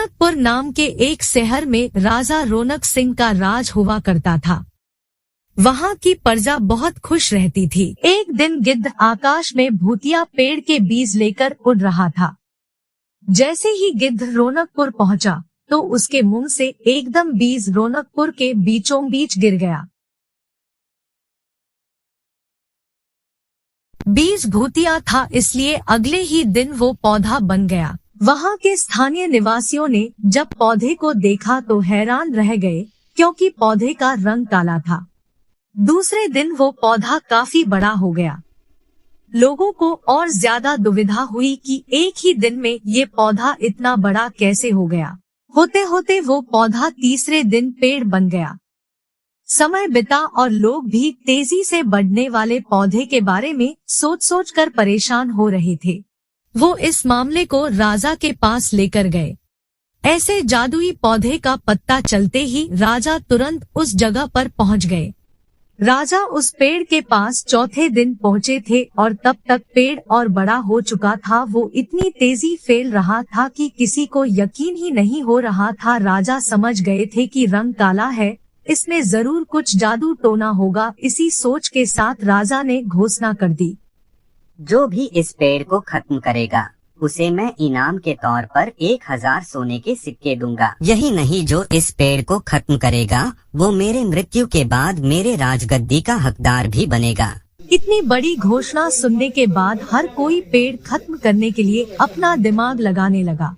रौनकपुर नाम के एक शहर में राजा रौनक सिंह का राज हुआ करता था। वहाँ की प्रजा बहुत खुश रहती थी। एक दिन गिद्ध आकाश में भूतिया पेड़ के बीज लेकर उड़ रहा था। जैसे ही गिद्ध रौनकपुर पहुँचा तो उसके मुंह से एकदम बीज रौनकपुर के बीचों बीच गिर गया। बीज भूतिया था, इसलिए अगले ही दिन वो पौधा बन गया। वहाँ के स्थानीय निवासियों ने जब पौधे को देखा तो हैरान रह गए, क्योंकि पौधे का रंग काला था। दूसरे दिन वो पौधा काफी बड़ा हो गया। लोगों को और ज्यादा दुविधा हुई कि एक ही दिन में ये पौधा इतना बड़ा कैसे हो गया। होते होते वो पौधा तीसरे दिन पेड़ बन गया। समय बिता और लोग भी तेजी से बढ़ने वाले पौधे के बारे में सोच सोच कर परेशान हो रहे थे। वो इस मामले को राजा के पास लेकर गए। ऐसे जादुई पौधे का पता चलते ही राजा तुरंत उस जगह पर पहुंच गए। राजा उस पेड़ के पास चौथे दिन पहुंचे थे और तब तक पेड़ और बड़ा हो चुका था। वो इतनी तेजी फैल रहा था कि किसी को यकीन ही नहीं हो रहा था। राजा समझ गए थे कि रंग काला है, इसमें जरूर कुछ जादू टोना होगा। इसी सोच के साथ राजा ने घोषणा कर दी, जो भी इस पेड़ को खत्म करेगा उसे मैं इनाम के तौर पर 1000 सोने के सिक्के दूंगा। यही नहीं, जो इस पेड़ को खत्म करेगा वो मेरे मृत्यु के बाद मेरे राजगद्दी का हकदार भी बनेगा। इतनी बड़ी घोषणा सुनने के बाद हर कोई पेड़ खत्म करने के लिए अपना दिमाग लगाने लगा।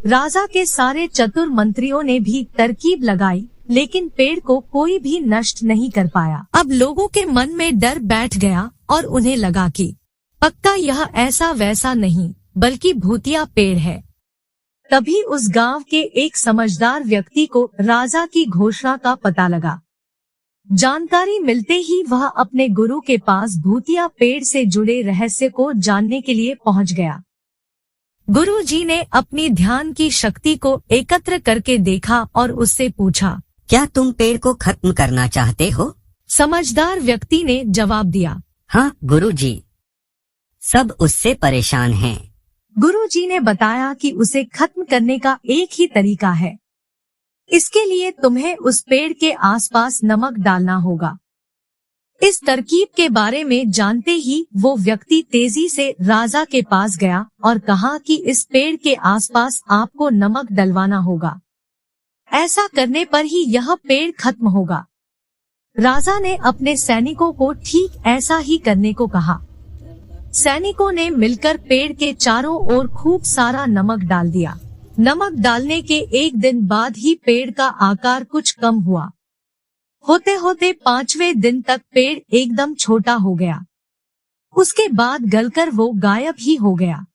राजा के सारे चतुर मंत्रियों ने भी तरकीब लगाई, लेकिन पेड़ को कोई भी नष्ट नहीं कर पाया। अब लोगों के मन में डर बैठ गया और उन्हें लगा कि पक्का यह ऐसा वैसा नहीं बल्कि भूतिया पेड़ है। तभी उस गांव के एक समझदार व्यक्ति को राजा की घोषणा का पता लगा। जानकारी मिलते ही वह अपने गुरु के पास भूतिया पेड़ से जुड़े रहस्य को जानने के लिए पहुंच गया। गुरु जी ने अपनी ध्यान की शक्ति को एकत्र करके देखा और उससे पूछा, क्या तुम पेड़ को खत्म करना चाहते हो? समझदार व्यक्ति ने जवाब दिया, हाँ गुरुजी, सब उससे परेशान हैं। गुरुजी ने बताया कि उसे खत्म करने का एक ही तरीका है। इसके लिए तुम्हें उस पेड़ के आसपास नमक डालना होगा। इस तरकीब के बारे में जानते ही वो व्यक्ति तेजी से राजा के पास गया और कहा कि इस पेड़ के आसपास आपको नमक डलवाना होगा। ऐसा करने पर ही यह पेड़ खत्म होगा। राजा ने अपने सैनिकों को ठीक ऐसा ही करने को कहा। सैनिकों ने मिलकर पेड़ के चारों ओर खूब सारा नमक डाल दिया। नमक डालने के एक दिन बाद ही पेड़ का आकार कुछ कम हुआ। होते होते 5वें दिन तक पेड़ एकदम छोटा हो गया। उसके बाद गलकर वो गायब ही हो गया।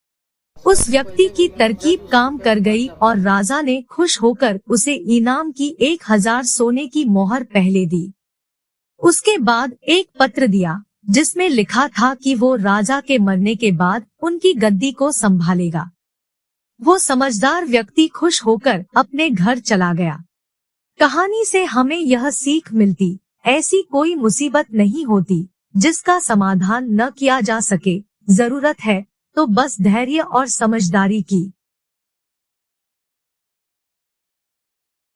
उस व्यक्ति की तरकीब काम कर गई और राजा ने खुश होकर उसे इनाम की 1000 सोने की मोहर पहले दी। उसके बाद एक पत्र दिया जिसमें लिखा था कि वो राजा के मरने के बाद उनकी गद्दी को संभालेगा। वो समझदार व्यक्ति खुश होकर अपने घर चला गया। कहानी से हमें यह सीख मिलती, ऐसी कोई मुसीबत नहीं होती जिसका समाधान न किया जा सके। जरूरत है तो बस धैर्य और समझदारी की।